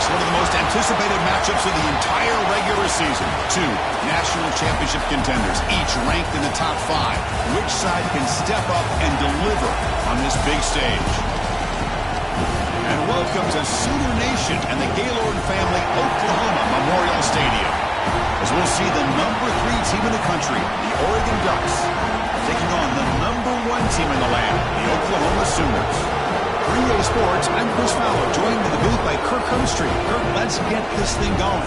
one of the most anticipated matchups of the entire regular season. Two national championship contenders, each ranked in the top 5. Which side can step up and deliver on this big stage? And welcome to Sooner Nation and the Gaylord Family Oklahoma Memorial Stadium, as we'll see the number 3 team in the country, the Oregon Ducks, taking on the number 1 team in the land, the Oklahoma Sooners. 3A Sports, I'm Chris Fowler, joined in the booth by Kirk Herbstreit. Kirk, let's get this thing going.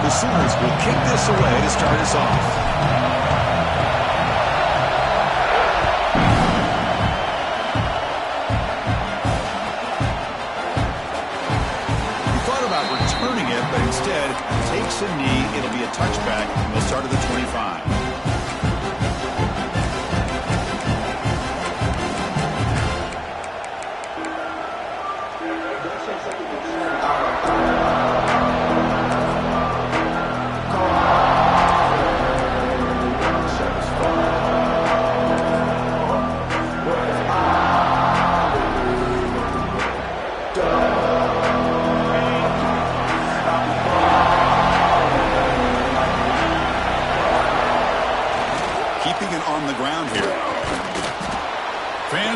The Sooners will kick this away to start us off. But instead takes a knee. It'll be a touchback. They'll start at the 25.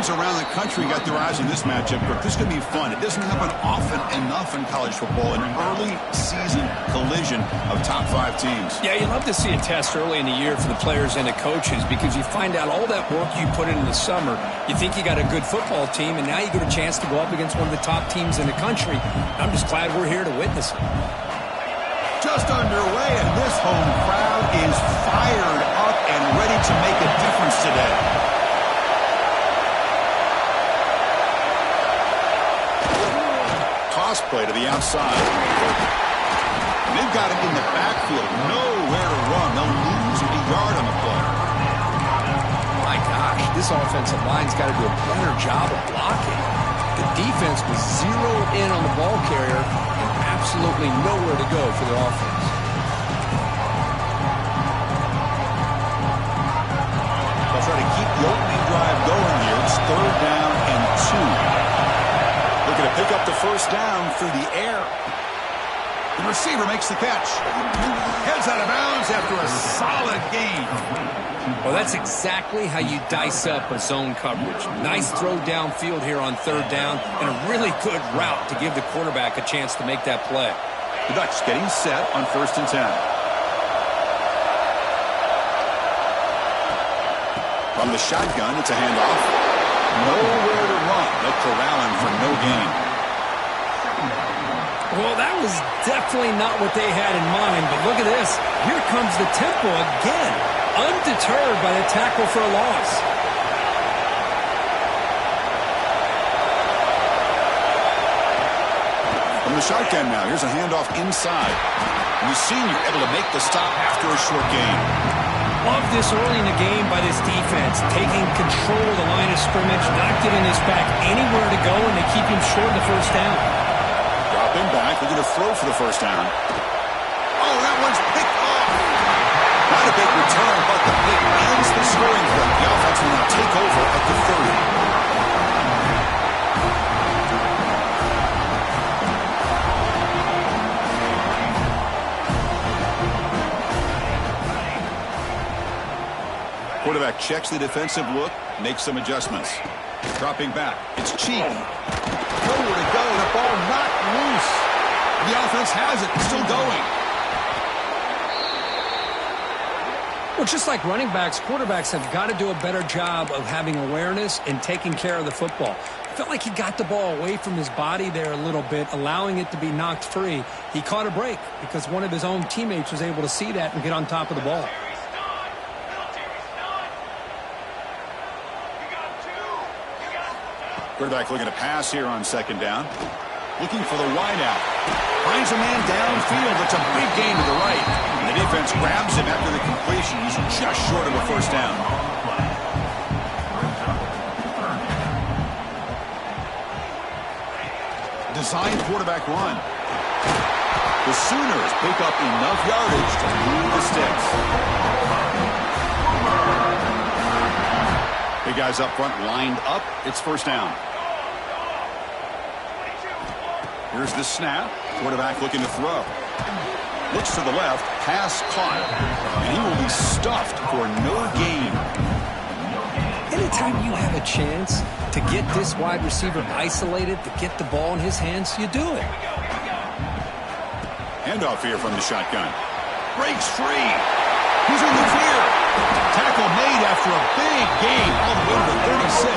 Around the country got their eyes on this matchup. This is going to be fun. It doesn't happen often enough in college football, an early season collision of top 5 teams. Yeah, you love to see a test early in the year for the players and the coaches, because you find out all that work you put in the summer. You think you got a good football team, and now you get a chance to go up against one of the top teams in the country. I'm just glad we're here to witness it. Just underway, and this home crowd is fired up and ready to make a difference today. Play to the outside. They've got him in the backfield. Nowhere to run. They'll lose a yard on the play. My gosh, this offensive line's got to do a better job of blocking. The defense was zeroed in on the ball carrier and absolutely nowhere to go for their offense. They'll try to keep the opening drive going here. It's 3rd down and 2. Looking to pick up the first down through the air. The receiver makes the catch. Heads out of bounds after a solid gain. Well, that's exactly how you dice up a zone coverage. Nice throw downfield here on 3rd down, and a really good route to give the quarterback a chance to make that play. The Ducks getting set on 1st and 10. From the shotgun, it's a handoff. Nowhere to run. They'll corral him for no gain. Well, that was definitely not what they had in mind, but look at this. Here comes the tempo again. Undeterred by the tackle for a loss. From the shotgun now, here's a handoff inside. And the senior able to make the stop after a short gain. Love this early in the game by this defense, taking control of the line of scrimmage, not giving this back anywhere to go, and they keep him short of the first down. Dropping back, looking to throw for the first down. Oh, that one's picked off. Not a big return, but the pick ends the scoring play. The offense will now take over at the 30. Quarterback checks the defensive look, makes some adjustments. Dropping back, it's Cheek. Nowhere to go, the ball not loose. The offense has it, still going. Well, just like running backs, quarterbacks have got to do a better job of having awareness and taking care of the football. I felt like he got the ball away from his body there a little bit, allowing it to be knocked free. He caught a break because one of his own teammates was able to see that and get on top of the ball. Quarterback looking to pass here on 2nd down. Looking for the wide out. Finds a man downfield. It's a big gain to the right. And the defense grabs him after the completion. He's just short of a first down. design quarterback run. The Sooners pick up enough yardage to move the sticks. Big guys up front lined up. It's first down. Here's the snap. Quarterback looking to throw. Looks to the left. Pass caught. And he will be stuffed for no gain. Anytime you have a chance to get this wide receiver isolated, to get the ball in his hands, you do it. Handoff here from the shotgun. Breaks free. He's in the clear. Tackle made after a big gain all the way to the 36.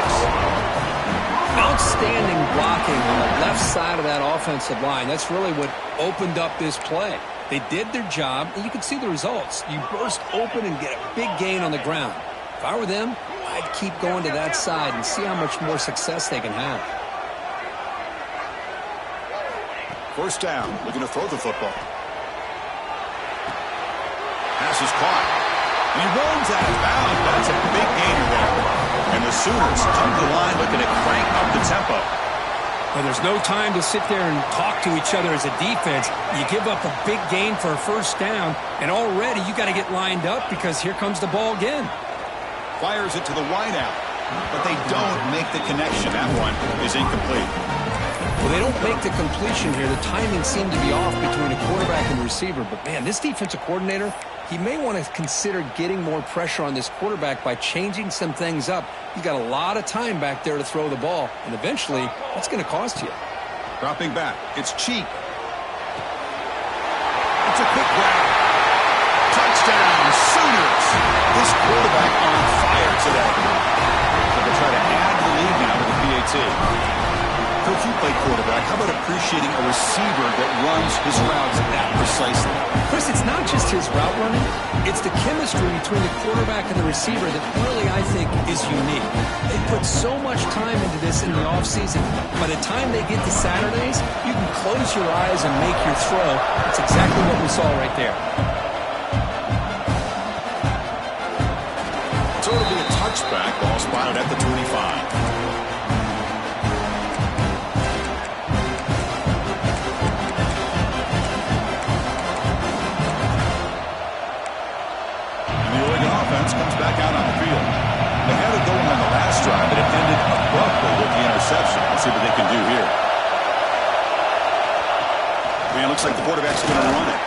Outstanding blocking on the left side of that offensive line. That's really what opened up this play. They did their job, and you can see the results. You burst open and get a big gain on the ground. If I were them, I'd keep going to that side and see how much more success they can have. First down, looking to throw the football. Pass is caught. And he runs out of bounds, but that's a big gainer there. And the Sooners come to the line looking to crank up the tempo. Well, there's no time to sit there and talk to each other as a defense. You give up a big gain for a first down, and already you got to get lined up because here comes the ball again. Fires it to the wideout, but they don't make the connection. That one is incomplete. Well, they don't make the completion here. The timing seemed to be off between a quarterback and receiver. But, man, this defensive coordinator, he may want to consider getting more pressure on this quarterback by changing some things up. You got a lot of time back there to throw the ball, and eventually that's going to cost you. Dropping back, it's Cheek. It's a quick grab. Touchdown, Sooners. This quarterback on fire today. So they'll try to add the lead now with the PAT. Coach, you played quarterback. How about appreciating a receiver that runs his routes that precisely? Chris, it's not just his route running. It's the chemistry between the quarterback and the receiver that really, I think, is unique. They put so much time into this in the offseason. By the time they get to Saturdays, you can close your eyes and make your throw. That's exactly what we saw right there. So it'll be a touchback. Ball spotted at the 25. Comes back out on the field. They had it going on the last drive, but it ended abruptly with the interception. Let's see what they can do here. Man, looks like the quarterback's going to run it.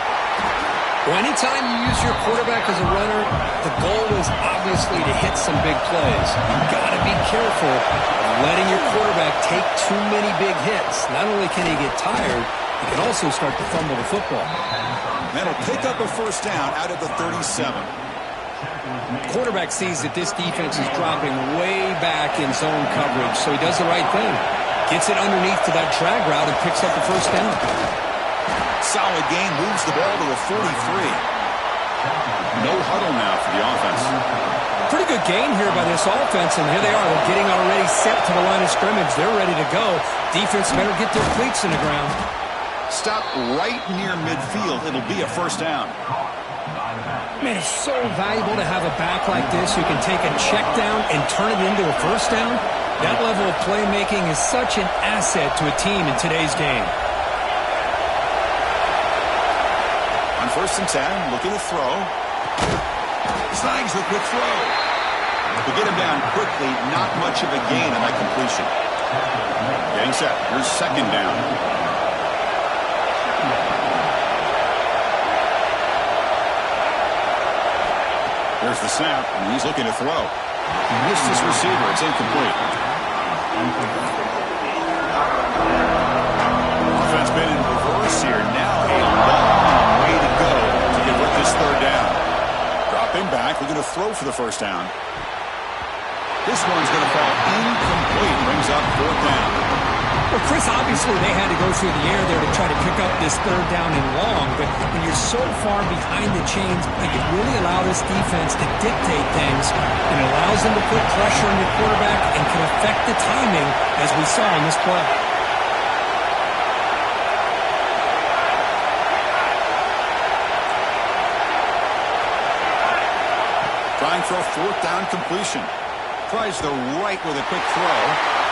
Well, anytime you use your quarterback as a runner, the goal is obviously to hit some big plays. You've got to be careful of letting your quarterback take too many big hits. Not only can he get tired, he can also start to fumble the football. That'll pick up a first down out of the 37. Quarterback sees that this defense is dropping way back in zone coverage, so he does the right thing. Gets it underneath to that drag route and picks up the first down. Solid gain, moves the ball to a 43. No huddle now for the offense. Pretty good gain here by this offense, and here they are. They're getting already set to the line of scrimmage. They're ready to go. Defense better get their cleats in the ground. Stop right near midfield. It'll be a first down. Man, it's so valuable to have a back like this who can take a check down and turn it into a first down. That level of playmaking is such an asset to a team in today's game. On first and 10, looking to throw. Snags the quick throw. To get him down quickly, not much of a gain on that completion. Getting set. Here's second down. There's the snap, and he's looking to throw. He missed his receiver. It's incomplete. Offense been in reverse here. Now a long way to go to get with this third down. Dropping back, looking to throw for the first down. This one's going to fall incomplete. Brings up fourth down. Well, Chris, obviously they had to go through the air there to try to pick up this third down and long, but when you're so far behind the chains, you can really allow this defense to dictate things, and it allows them to put pressure on your quarterback and can affect the timing, as we saw in this play. Trying for a fourth down completion. Tries the right with a quick throw.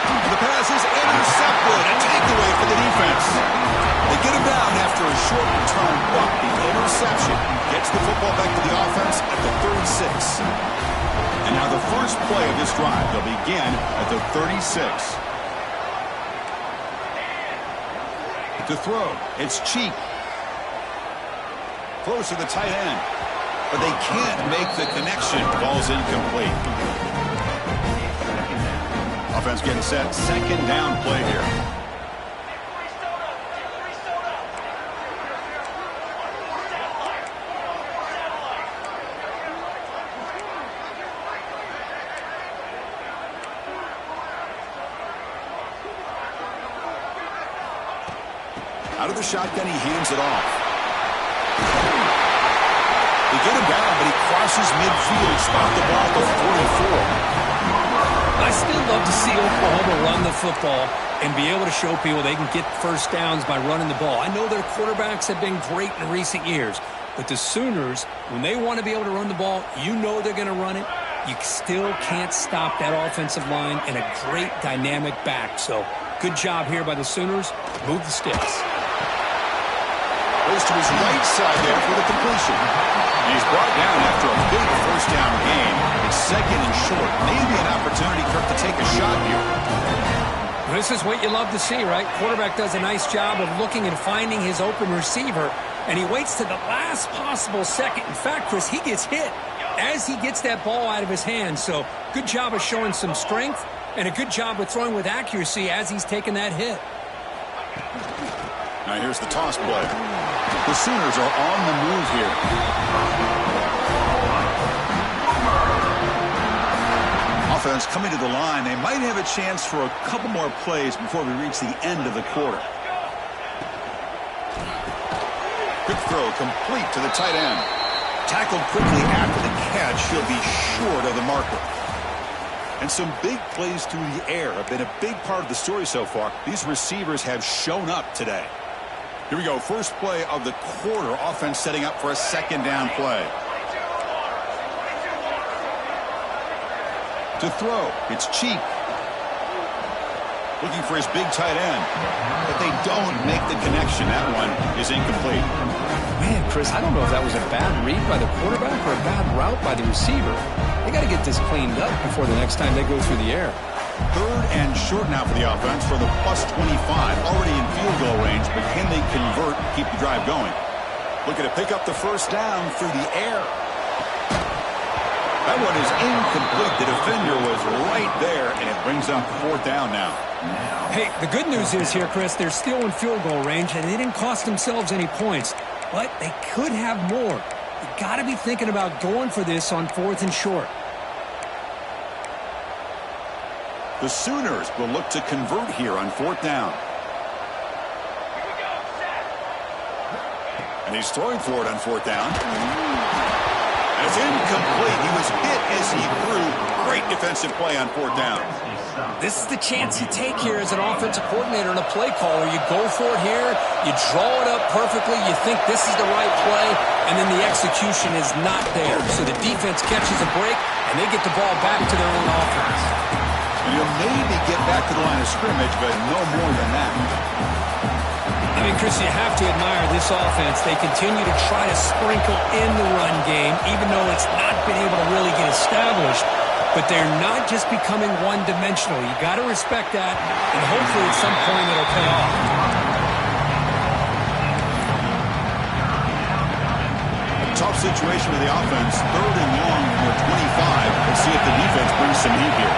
And the pass is intercepted. A takeaway for the defense. They get him down after a short return, but the interception gets the football back to the offense at the 36. And now the first play of this drive, they'll begin at the 36. To throw, it's Cheek. Throws to the tight end. But they can't make the connection. Ball's incomplete. Offense getting set. Second down play here. Out of the shotgun, he hands it off. They get him down, but he crosses midfield, spot the ball to 44. I still love to see Oklahoma run the football and be able to show people they can get first downs by running the ball. I know their quarterbacks have been great in recent years, but the Sooners, when they want to be able to run the ball, you know they're going to run it. You still can't stop that offensive line and a great dynamic back. So good job here by the Sooners. Move the sticks. Goes to his right side there for the completion. And he's brought down after a big first down gain. It's second and short. Maybe an opportunity, Kirk, to take a shot here. This is what you love to see, right? Quarterback does a nice job of looking and finding his open receiver, and he waits to the last possible second. In fact, Chris, he gets hit as he gets that ball out of his hands. So good job of showing some strength and a good job of throwing with accuracy as he's taking that hit. Now here's the toss play. The Sooners are on the move here. Offense coming to the line. They might have a chance for a couple more plays before we reach the end of the quarter. Quick throw complete to the tight end. Tackled quickly after the catch. He'll be short of the marker. And some big plays through the air have been a big part of the story so far. These receivers have shown up today. Here we go. First play of the quarter. Offense setting up for a second down play. To throw, it's Cheek. Looking for his big tight end. But they don't make the connection. That one is incomplete. Man, Chris, I don't know if that was a bad read by the quarterback or a bad route by the receiver. They got to get this cleaned up before the next time they go through the air. Third and short now for the offense for the plus 25. Already in field goal range, but can they convert and keep the drive going? Looking to pick up the first down through the air. That one is incomplete. The defender was right there, and it brings up fourth down now. Hey, the good news is here, Chris, they're still in field goal range, and they didn't cost themselves any points. But they could have more. You got to be thinking about going for this on fourth and short. The Sooners will look to convert here on fourth down. And he's throwing for it on fourth down. And it's incomplete. He was hit as he threw. Great defensive play on fourth down. This is the chance you take here as an offensive coordinator and a play caller. You go for it here. You draw it up perfectly. You think this is the right play, and then the execution is not there. So the defense catches a break, and they get the ball back to their own offense. And you'll maybe get back to the line of scrimmage, but no more than that. I mean, Chris, you have to admire this offense. They continue to try to sprinkle in the run game, even though it's not been able to really get established. But they're not just becoming one-dimensional. You got to respect that, and hopefully at some point it'll pay off. Tough situation with the offense. Third and long for 25. Let's see if the defense brings some heat here.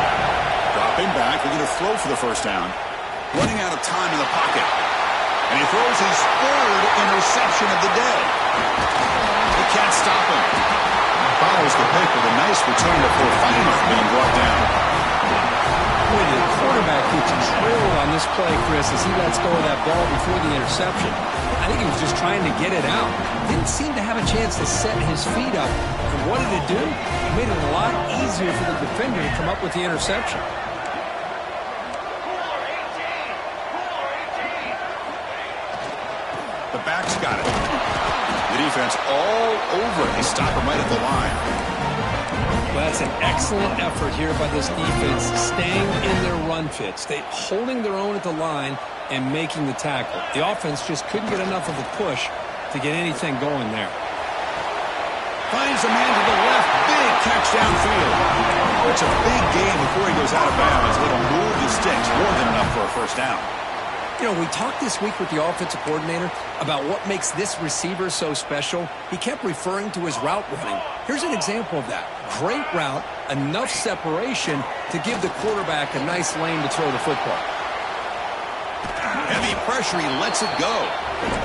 Dropping back. They're going to throw for the first down. Running out of time in the pocket. And he throws his third interception of the day. They can't stop him. Follows the pick with a nice return before finally being brought down. Boy, the quarterback gets drilled on this play, Chris, as he lets go of that ball before the interception. I think he was just trying to get it out. Didn't seem to have a chance to set his feet up. And what did it do? It made it a lot easier for the defender to come up with the interception. The back's got it. The defense all over it. They stop him right at the line. Well, that's an excellent effort here by this defense, staying in their run fit, holding their own at the line and making the tackle. The offense just couldn't get enough of a push to get anything going there. Finds a man to the left. Big catch downfield. It's a big gain before he goes out of bounds. It'll move the sticks more than enough for a first down. You know, we talked this week with the offensive coordinator about what makes this receiver so special. He kept referring to his route running. Here's an example of that. Great route, enough separation to give the quarterback a nice lane to throw the football. Heavy pressure, he lets it go.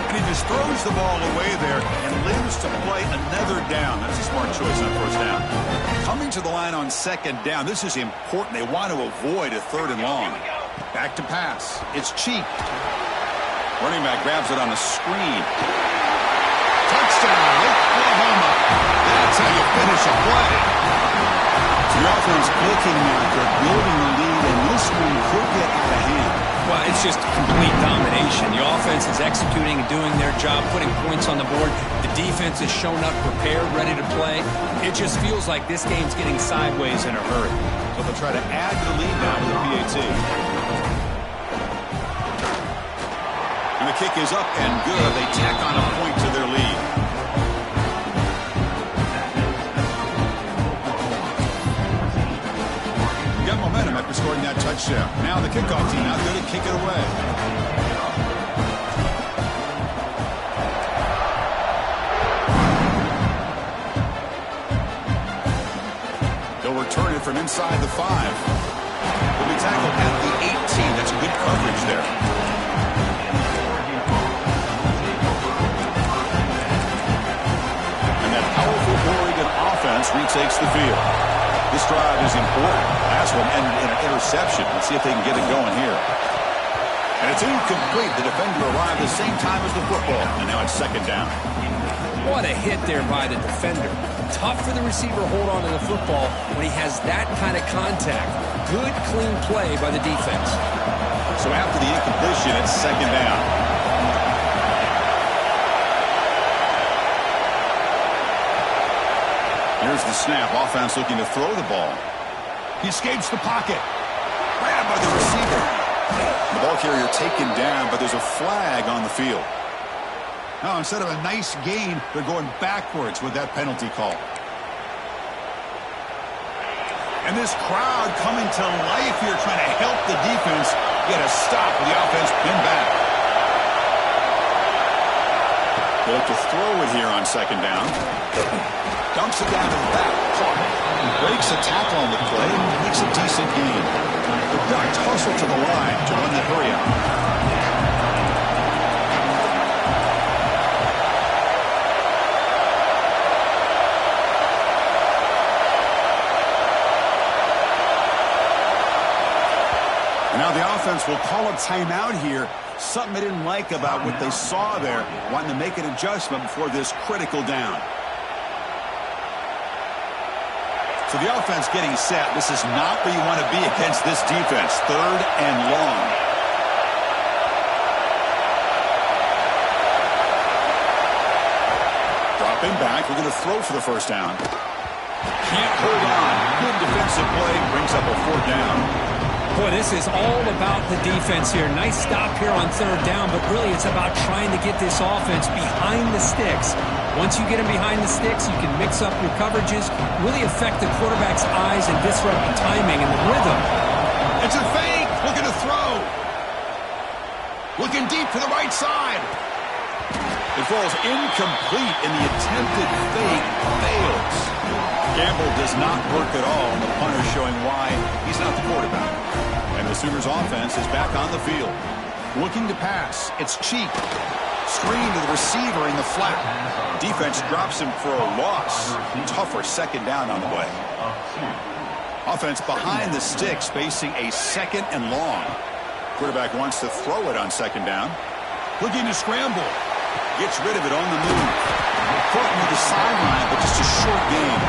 And he just throws the ball away there and lives to play another down. That's a smart choice on first down. Coming to the line on second down, this is important. They want to avoid a third and long. Back to pass. It's Cheek. Running back grabs it on a screen. Touchdown, Oklahoma. That's how you finish a play. So the offense clicking now. They're building the lead, and this one could get out of hand. Well, it's just complete domination. The offense is executing and doing their job, putting points on the board. The defense has shown up prepared, ready to play. It just feels like this game's getting sideways in a hurry. So they'll try to add to the lead now with the PAT. And the kick is up and good. They tack on a point to their lead. You got momentum after scoring that touchdown. Now the kickoff team out there to kick it away. They'll return it from inside the 5. They'll be tackled at the 18. That's good coverage there. Powerful Oregon offense retakes the field. This drive is important. Last one ended in an interception. Let's see if they can get it going here. And it's incomplete. The defender arrived the same time as the football. And now it's second down. What a hit there by the defender. Tough for the receiver to hold on to the football when he has that kind of contact. Good, clean play by the defense. So after the incompletion, it's second down. Here's the snap. Offense looking to throw the ball. He escapes the pocket. Grabbed by the receiver. The ball carrier taken down, but there's a flag on the field. Now, instead of a nice gain, they're going backwards with that penalty call. And this crowd coming to life here, trying to help the defense get a stop with the offense pinned back. They look to throw it here on second down. Dumps it down to the back. He breaks a tackle on the play and makes a decent gain. The Ducks hustle to the line to run the hurry out. Now the offense will call a timeout here. Something they didn't like about what they saw there. Wanting to make an adjustment before this critical down. So the offense getting set. This is not where you want to be against this defense. Third and long. Dropping back. We're going to throw for the first down. Can't hold on. Good defensive play. Brings up a fourth down. Boy, this is all about the defense here. Nice stop here on third down, but really it's about trying to get this offense behind the sticks. Once you get them behind the sticks, you can mix up your coverages, really affect the quarterback's eyes and disrupt the timing and the rhythm. It's a fake. Looking to throw. Looking deep to the right side. It falls incomplete, and the attempted fake fails. Gamble does not work at all, and the punter showing why he's not the quarterback. And the Sooners offense is back on the field. Looking to pass. It's Cheek. Screen to the receiver in the flat. Defense drops him for a loss. Tougher second down on the way. Offense behind the sticks, facing a second and long. Quarterback wants to throw it on second down. Looking to scramble. Gets rid of it on the move. Caught near the sideline, but just a short gain.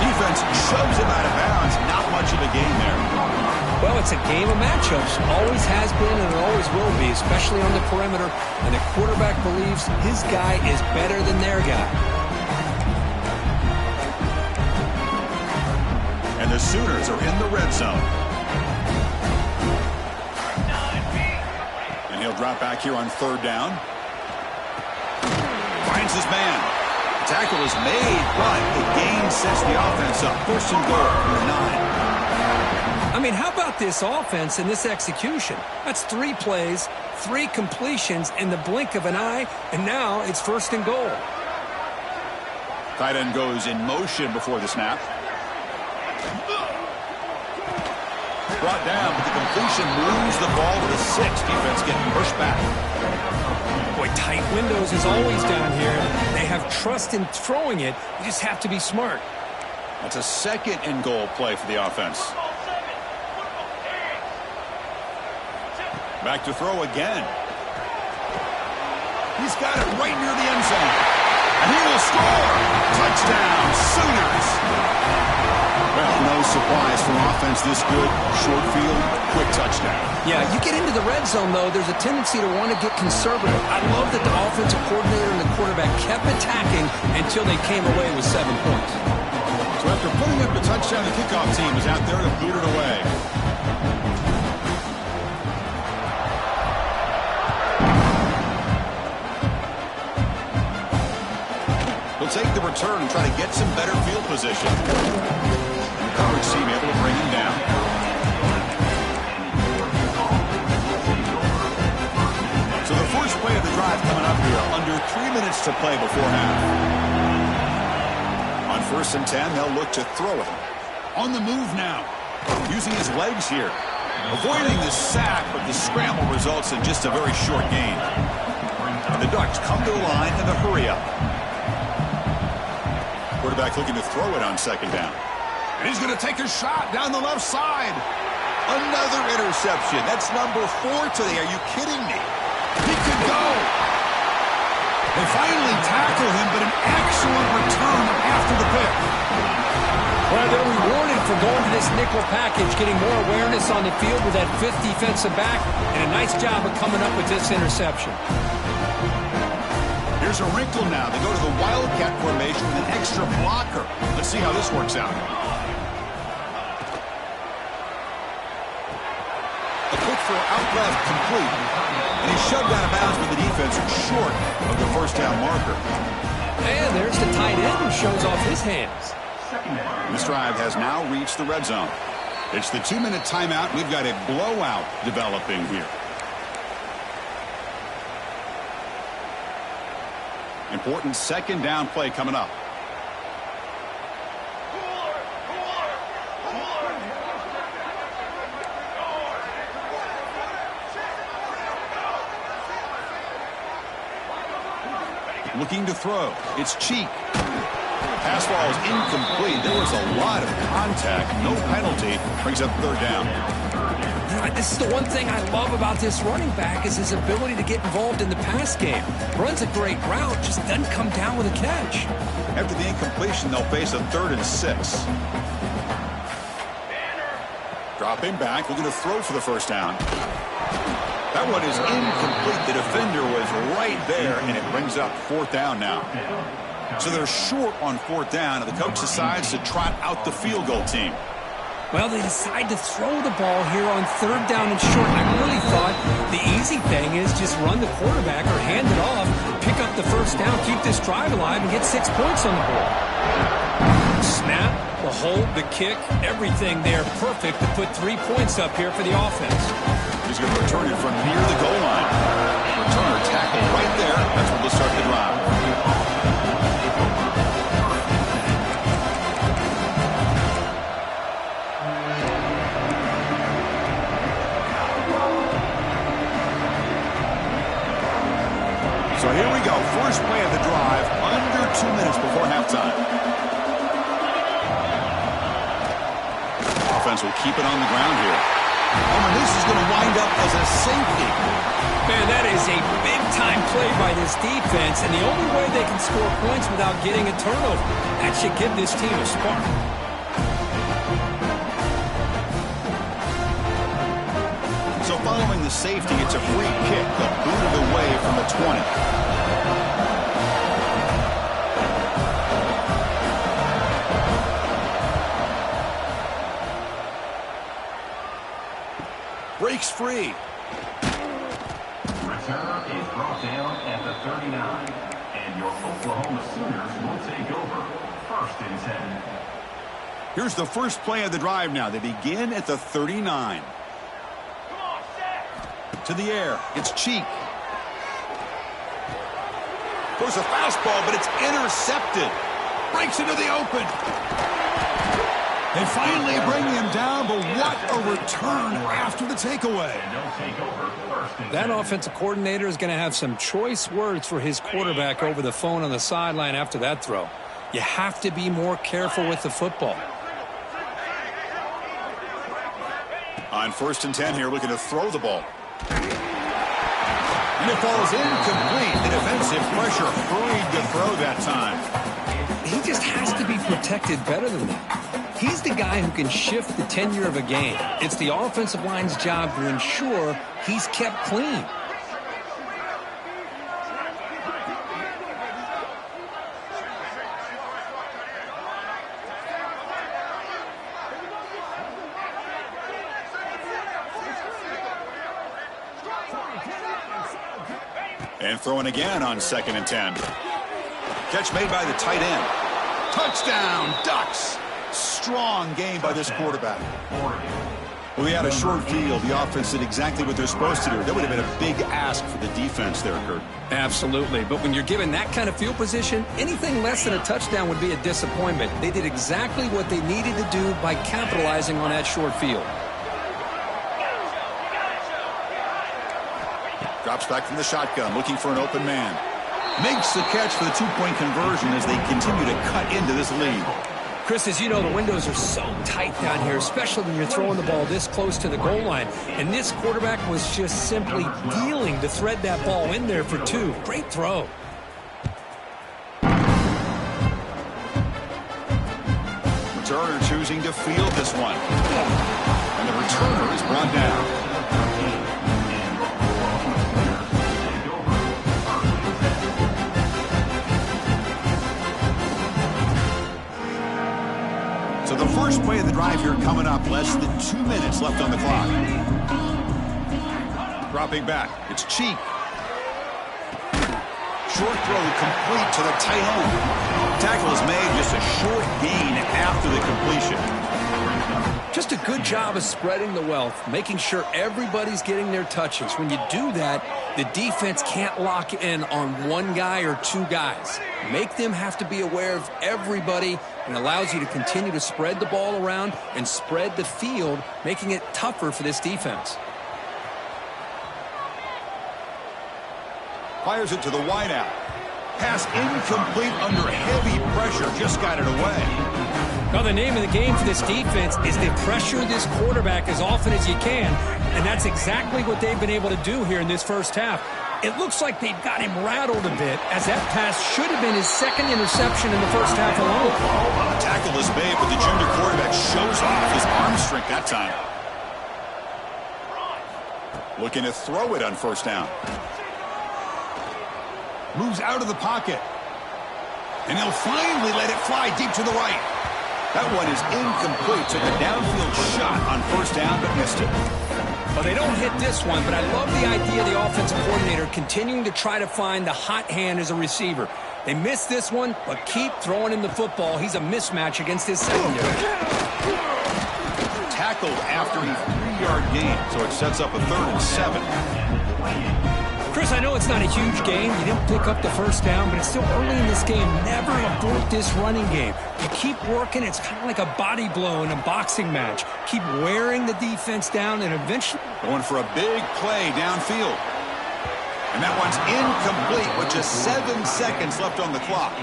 Defense shoves him out of bounds. Not much of a gain there. Well, it's a game of matchups. Always has been and it always will be, especially on the perimeter. And the quarterback believes his guy is better than their guy. And the Sooners are in the red zone. And he'll drop back here on third down. Finds his man. Tackle is made, but the gain sets the offense up. First and goal from the 9. I mean, how about this offense and this execution? That's 3 plays, 3 completions in the blink of an eye, and now it's first and goal. Tight end goes in motion before the snap. Brought down, but the completion moves the ball to the 6. Defense getting pushed back. Boy, tight windows is always down here. They have trust in throwing it. You just have to be smart. That's a second and goal play for the offense. Back to throw again. He's got it right near the end zone. And he will score. Touchdown, Sooners. Well, no surprise for offense this good. Short field, quick touchdown. Yeah, you get into the red zone, though, there's a tendency to want to get conservative. I love that the offensive coordinator and the quarterback kept attacking until they came away with 7 points. So after putting up the touchdown, the kickoff team is out there to boot it away. He'll take the return and try to get some better field position. And the coverage team able to bring him down. So the first play of the drive coming up here, under 3 minutes to play before half. On 1st and 10, they'll look to throw it. On the move now, using his legs here. Avoiding the sack, but the scramble results in just a very short gain. And the Ducks come to the line in the hurry up. Quarterback looking to throw it on 2nd down. And he's going to take a shot down the left side. Another interception. That's number 4 today. Are you kidding me? He could go. They finally tackle him, but an excellent return after the pick. Well, they're rewarded for going to this nickel package, getting more awareness on the field with that 5th defensive back, and a nice job of coming up with this interception. Here's a wrinkle now. They go to the Wildcat formation with an extra blocker. Let's see how this works out. A quick throw out left, complete. And he's shoved out of bounds with the defense short of the first down marker. And there's the tight end who shows off his hands. This drive has now reached the red zone. It's the 2-minute timeout. We've got a blowout developing here. Important 2nd down play coming up. Looking to throw. It's Cheek. Pass ball is incomplete. There was a lot of contact. No penalty. Brings up 3rd down. This is the one thing I love about this running back is his ability to get involved in the pass game. Runs a great route, just doesn't come down with a catch. After the incompletion, they'll face a 3rd and 6. Dropping back, looking to throw for the first down. That one is incomplete. The defender was right there, and it brings up 4th down now. So they're short on 4th down, and the coach decides to trot out the field goal team. Well, they decide to throw the ball here on 3rd down and short. I really thought the easy thing is just run the quarterback or hand it off, pick up the first down, keep this drive alive, and get 6 points on the board. Snap, the hold, the kick, everything there perfect to put 3 points up here for the offense. He's going to return it from near the goal line. Returner tackled right there. That's where they'll start the drive. So here we go. First play of the drive, under 2 minutes before halftime. Offense will keep it on the ground here. Oh, and this is going to wind up as a safety. Man, that is a big-time play by this defense, and the only way they can score points without getting a turnover. That should give this team a spark. So following the safety, it's a free kick. They'll boot it away from the 20. free. Return is brought down at the 39. And your Oklahoma Sooners will take over 1st and 10. Here's the first play of the drive now. They begin at the 39. To the air. It's Cheek. Throws a fastball, but it's intercepted. Breaks into the open. They finally bring him down, but what a return after the takeaway. That offensive coordinator is going to have some choice words for his quarterback over the phone on the sideline after that throw. You have to be more careful with the football. On 1st and 10 here, looking to throw the ball. And it falls incomplete. The defensive pressure hurried to throw that time. He just has to be protected better than that. He's the guy who can shift the tenure of a game. It's the offensive line's job to ensure he's kept clean. And throwing again on 2nd and 10. Catch made by the tight end. Touchdown, Ducks. Strong game by this quarterback. Well, we had a short field. The offense did exactly what they're supposed to do. That would have been a big ask for the defense there, Kurt. Absolutely. But when you're given that kind of field position, anything less than a touchdown would be a disappointment. They did exactly what they needed to do by capitalizing on that short field. Drops back from the shotgun, looking for an open man. Makes the catch for the two-point conversion as they continue to cut into this lead. Chris, as you know, the windows are so tight down here, especially when you're throwing the ball this close to the goal line. And this quarterback was just simply dealing to thread that ball in there for 2. Great throw. Returner choosing to field this one. And the returner is brought down. So the first play of the drive here coming up. Less than 2 minutes left on the clock. Dropping back. It's Cheek. Short throw complete to the tight end. Tackle is made, just a short gain after the completion. Just a good job of spreading the wealth, making sure everybody's getting their touches. When you do that, the defense can't lock in on one guy or 2 guys. Make them have to be aware of everybody, and allows you to continue to spread the ball around and spread the field, making it tougher for this defense. Fires it to the wideout. Pass incomplete under heavy pressure. Just got it away. Now, the name of the game for this defense is to pressure this quarterback as often as you can, and that's exactly what they've been able to do here in this first half. It looks like they've got him rattled a bit, as that pass should have been his 2nd interception in the first half alone. Tackle is made, but the junior quarterback shows off his arm strength that time. Looking to throw it on 1st down. Moves out of the pocket. And he'll finally let it fly deep to the right. That one is incomplete. Took a downfield shot on 1st down, but missed it. Well, they don't hit this one, but I love the idea of the offensive coordinator continuing to try to find the hot hand as a receiver. They missed this one, but keep throwing him the football. He's a mismatch against his secondary. Tackled after a 3-yard gain, so it sets up a 3rd and 7. Chris, I know it's not a huge game. You didn't pick up the 1st down, but it's still early in this game. Never abort this running game. You keep working. It's kind of like a body blow in a boxing match. Keep wearing the defense down, and eventually... Going for a big play downfield. And that one's incomplete with just 7 seconds left on the clock.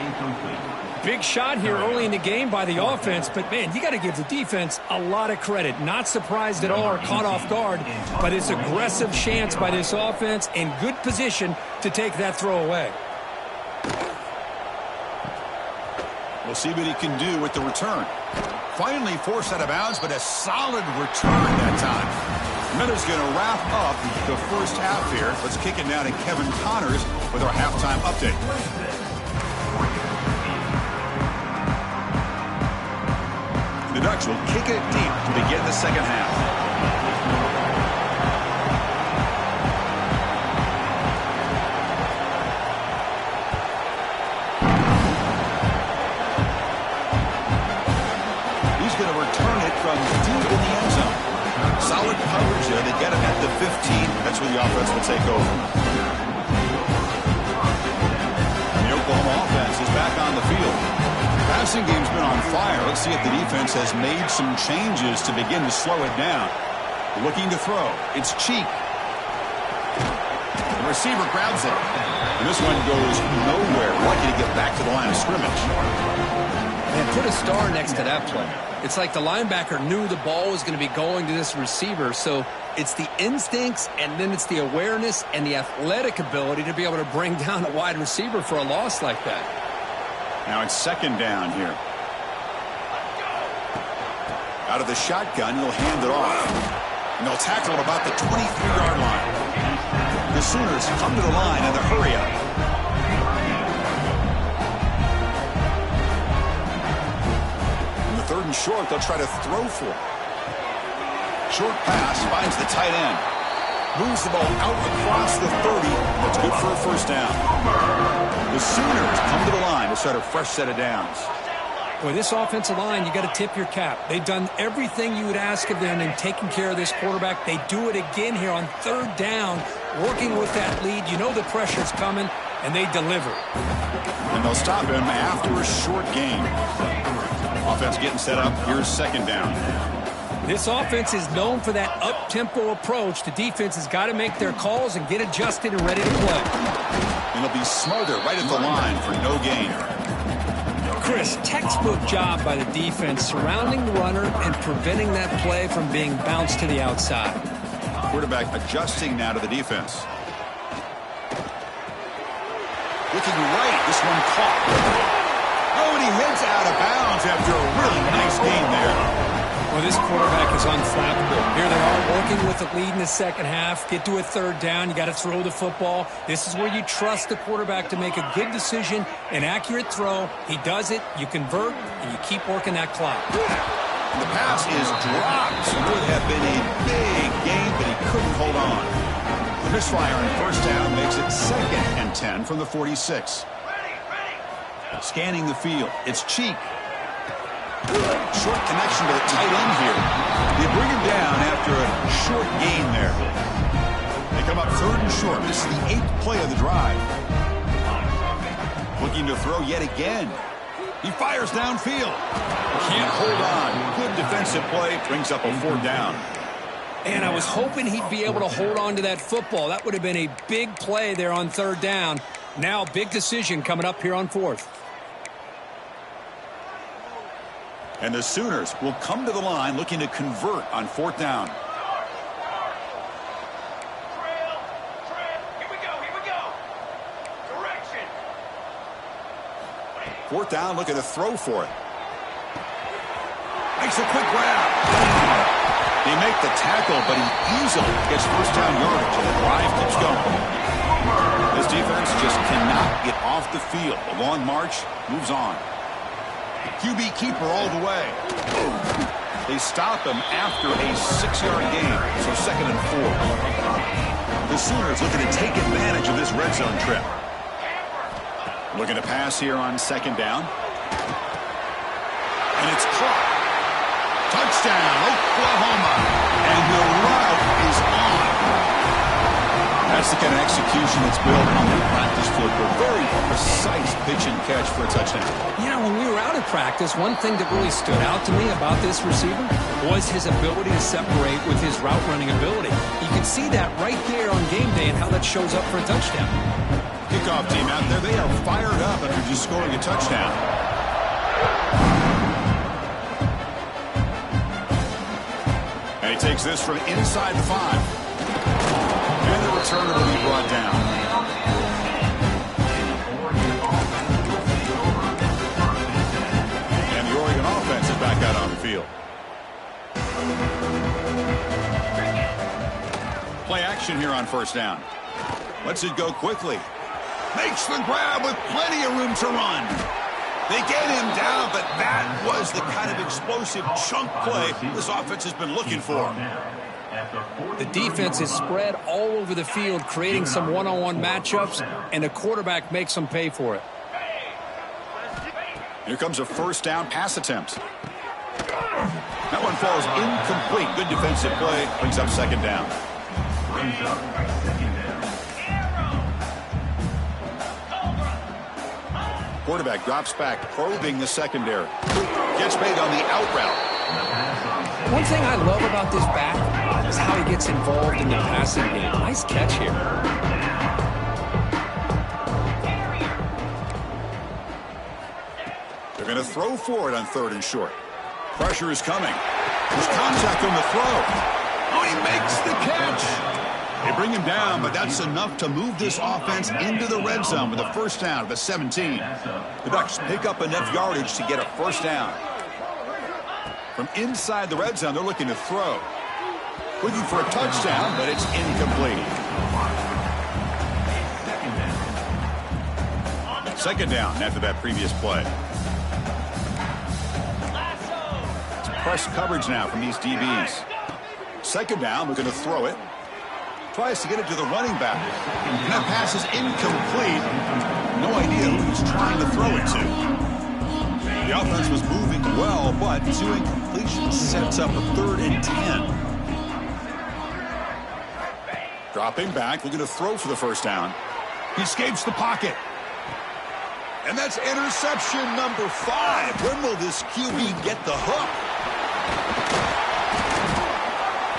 Big shot here early in the game by the offense, but, man, you got to give the defense a lot of credit. Not surprised at all or caught off guard by this aggressive chance by this offense, in good position to take that throw away. We'll see what he can do with the return. Finally forced out of bounds, but a solid return that time. Miller's going to wrap up the first half here. Let's kick it now to Kevin Connors with our halftime update. The Ducks will kick it deep to begin the second half. return it from deep in the end zone. Solid coverage there. They get him at the 15. That's where the offense will take over. And the Oklahoma offense is back on the field. Passing game's been on fire. Let's see if the defense has made some changes to begin to slow it down. Looking to throw. It's Cheek. The receiver grabs it. And this one goes nowhere. Lucky to get back to the line of scrimmage. And put a star next to that play. It's like the linebacker knew the ball was going to be going to this receiver. So it's the instincts, and then it's the awareness and the athletic ability to be able to bring down a wide receiver for a loss like that. Now it's second down here. Out of the shotgun, he'll hand it off. And they'll tackle at about the 23-yard line. The Sooners come to the line in the hurry up. In the third and short, they'll try to throw for it. Short pass finds the tight end. Moves the ball out across the 30. That's good for a first down. The Sooners come to the line to start a fresh set of downs. Boy, this offensive line, you got to tip your cap. They've done everything you would ask of them in taking care of this quarterback. They do it again here on third down, working with that lead. You know the pressure's coming, and they deliver. And they'll stop him after a short gain. Offense getting set up. Here's second down. This offense is known for that up-tempo approach. The defense has got to make their calls and get adjusted and ready to play. And they'll be smothered right at the line for no gain. Chris, textbook job by the defense surrounding the runner and preventing that play from being bounced to the outside. Quarterback adjusting now to the defense. Looking right, this one caught. Oh, and he heads out of bounds after a really nice game there. Well, this quarterback is unflappable. Here they are working with the lead in the second half. Get to a third down. You got to throw the football. This is where you trust the quarterback to make a good decision, an accurate throw. He does it, you convert, and you keep working that clock. The pass is dropped. It would have been a big game, but he couldn't hold on. The misfire on first down makes it 2nd and 10 from the 46. Scanning the field. It's Cheek. Short connection to the tight end here. They bring him down after a short gain there. They come up third and short. This is the 8th play of the drive. Looking to throw yet again. He fires downfield. Can't hold on. Good defensive play. Brings up a fourth down. And I was hoping he'd be able to hold on to that football. That would have been a big play there on third down. Now, big decision coming up here on fourth. And the Sooners will come to the line looking to convert on fourth down. Here we go. Direction. Fourth down, looking to throw for it. Makes a quick grab. They make the tackle, but he easily gets first down yardage, and the drive keeps going. This defense just cannot get off the field. The long march moves on. QB keeper all the way. They stop him after a 6-yard gain, so 2nd and 4. The Sooners looking to take advantage of this red zone trip. Looking to pass here on second down. And it's caught. Touchdown, Oklahoma. And the route is on. That's the kind of execution that's built on the practice field. A very precise pitch and catch for a touchdown. You know, when we were out of practice, one thing that really stood out to me about this receiver was his ability to separate with his route running ability. You can see that right there on game day and how that shows up for a touchdown. Kickoff team out there, they are fired up after just scoring a touchdown. And he takes this from inside the 5. And the returner will be brought down. And the Oregon offense is back out on the field. Play action here on first down. Lets it go quickly. Makes the grab with plenty of room to run. They get him down, but that was the kind of explosive chunk play this offense has been looking for. The defense is spread all over the field, creating some one-on-one matchups, and the quarterback makes them pay for it. Here comes a first down pass attempt. That one falls incomplete. Good defensive play. Brings up second down. Brings up second down. Quarterback drops back, probing the secondary. Gets made on the out route. One thing I love about this back is how he gets involved in the passing game. Nice catch here. They're going to throw for it on 3rd and short. Pressure is coming. There's contact on the throw. Oh, he makes the catch. They bring him down, but that's enough to move this offense into the red zone with a first down at the 17. The Ducks pick up enough yardage to get a first down. From inside the red zone, they're looking to throw. Looking for a touchdown, but it's incomplete. Second down after that previous play. It's press coverage now from these DBs. Second down, we're going to throw it. Tries to get it to the running back. And that pass is incomplete. No idea who he's trying to throw it to. The offense was moving well, but 2 incompletions sets up a 3rd and 10. Dropping back, looking to throw for the first down. He escapes the pocket. And that's interception number 5. When will this QB get the hook?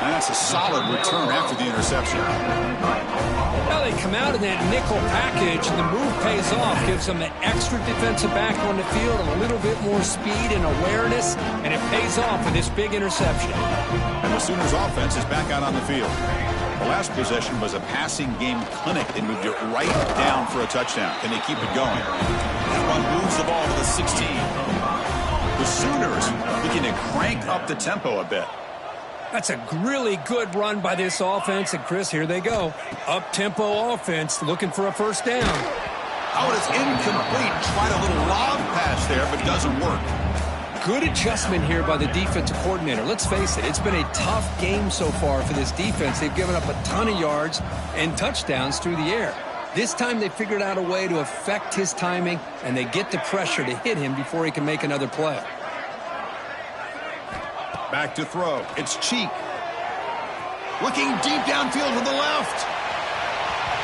And that's a solid return after the interception. Now they come out in that nickel package, and the move pays off, gives them an extra defensive back on the field, a little bit more speed and awareness, and it pays off with this big interception. And the Sooners offense is back out on the field. The last possession was a passing game clinic. They moved it right down for a touchdown. Can they keep it going? That one moves the ball to the 16. The Sooners looking to crank up the tempo a bit. That's a really good run by this offense. And, Chris, here they go. Up-tempo offense looking for a first down. Oh, it's incomplete. Tried a little lob pass there, but doesn't work. Good adjustment here by the defensive coordinator. Let's face it, it's been a tough game so far for this defense. They've given up a ton of yards and touchdowns through the air. This time they figured out a way to affect his timing, and they get the pressure to hit him before he can make another play. Back to throw. It's Cheek. Looking deep downfield to the left.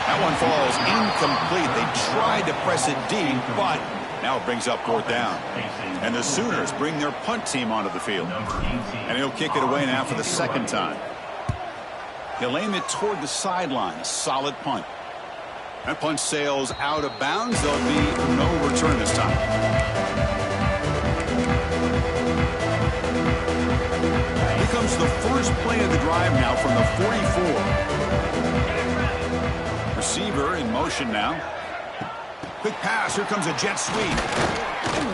That one falls incomplete. They tried to press it deep, but now it brings up 4th down. And the Sooners bring their punt team onto the field. And he'll kick it away now for the 2nd time. He'll aim it toward the sideline. Solid punt. That punt sails out of bounds. There'll be no return this time. Comes the first play of the drive now from the 44. Receiver in motion now. Quick pass. Here comes a jet sweep.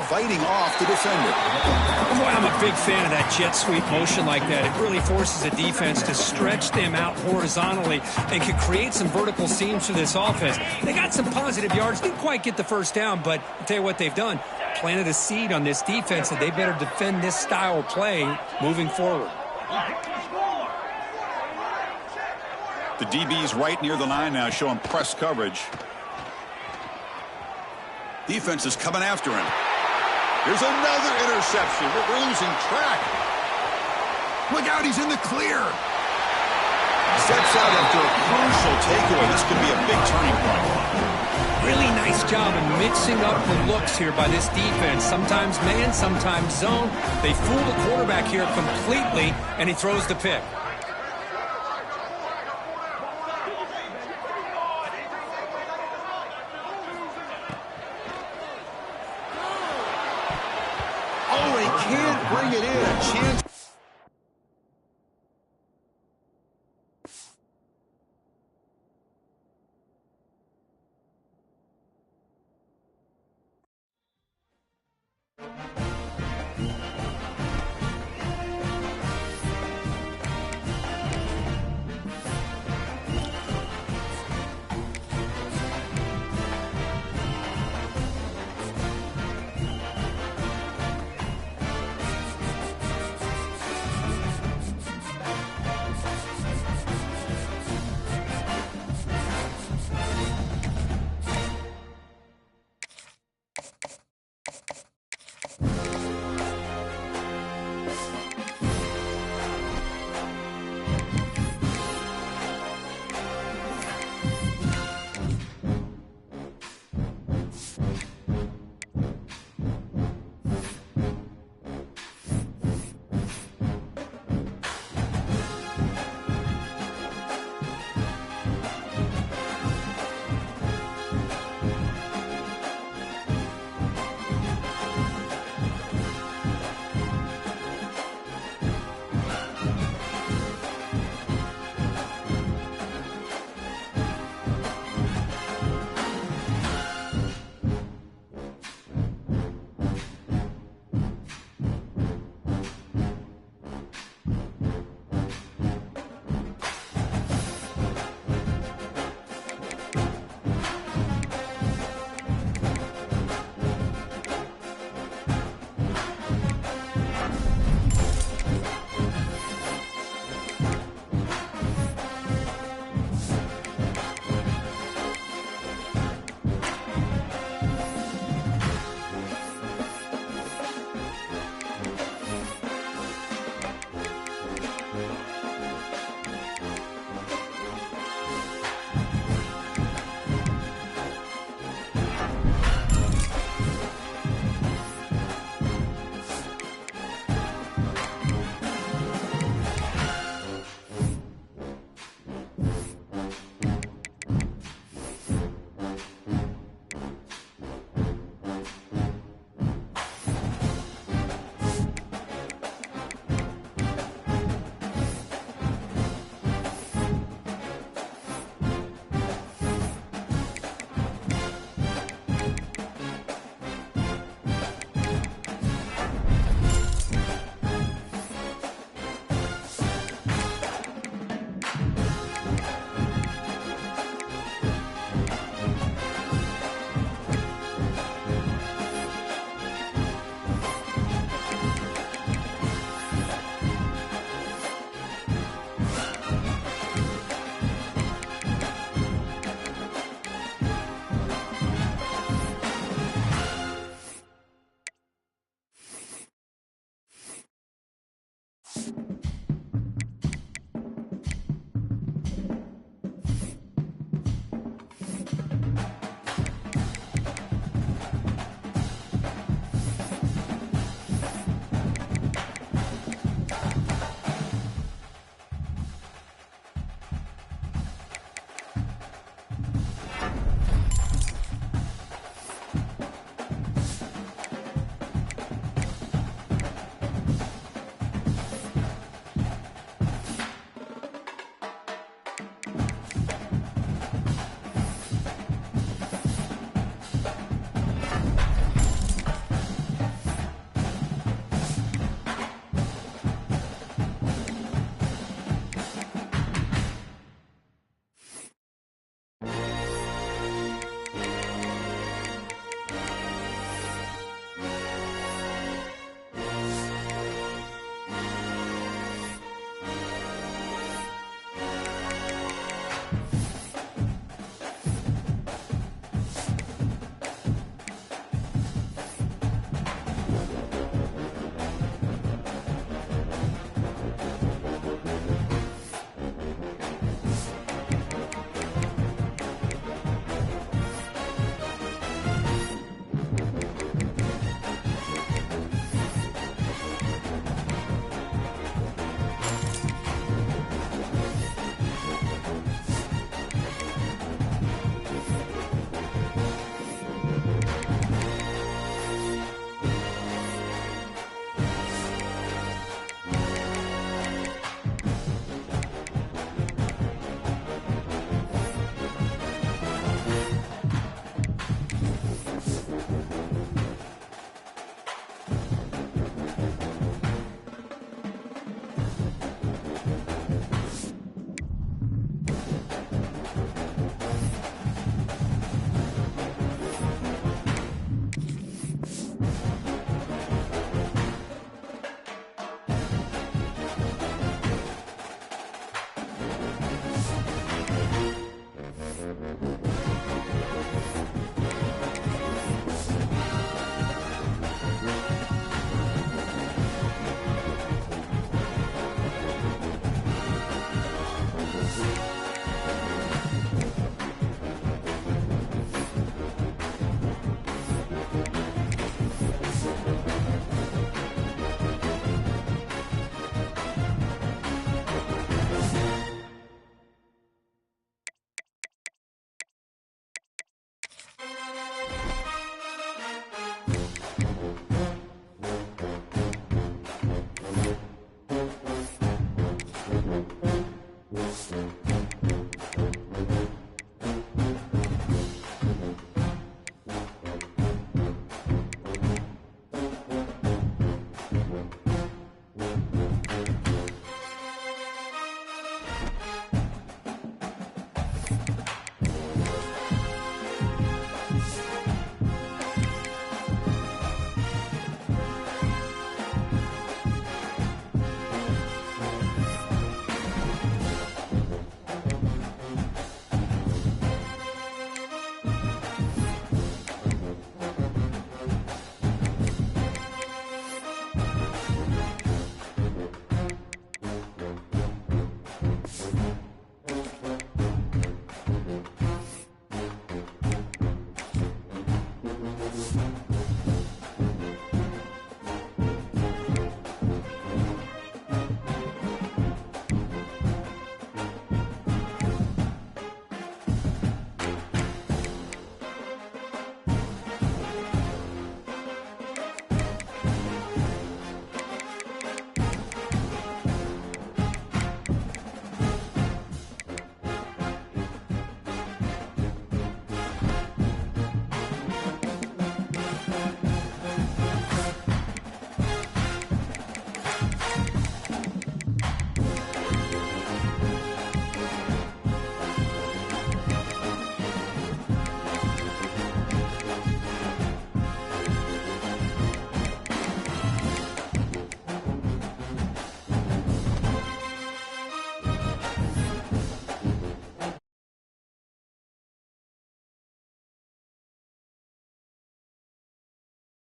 Fighting off the defender. Boy, I'm a big fan of that jet sweep motion like that. It really forces the defense to stretch them out horizontally and can create some vertical seams for this offense. They got some positive yards. Didn't quite get the first down, but I'll tell you what they've done. Planted a seed on this defense that they better defend this style of play moving forward. The DB's right near the line now, showing press coverage. Defense is coming after him. There's another interception. We're losing track. Look out, he's in the clear. Steps out after a crucial takeaway. This could be a big turning point. Really nice job of mixing up the looks here by this defense. Sometimes man, sometimes zone. They fool the quarterback here completely, and he throws the pick. Oh, he can't bring it in. A chance